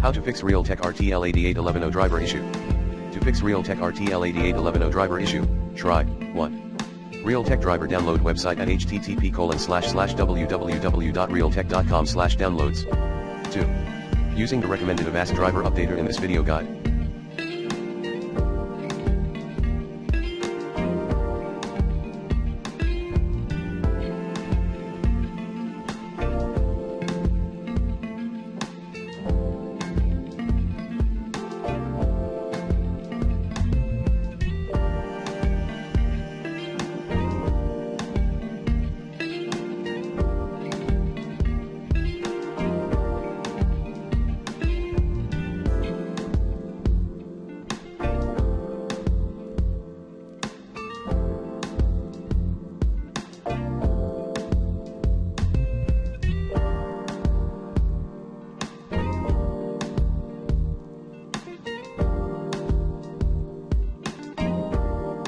How to fix Realtek RTL8811AU driver issue. To fix Realtek RTL8811AU driver issue, try 1. Realtek driver download website at http://www.realtek.com/downloads. 2. Using the recommended Avast driver updater in this video guide.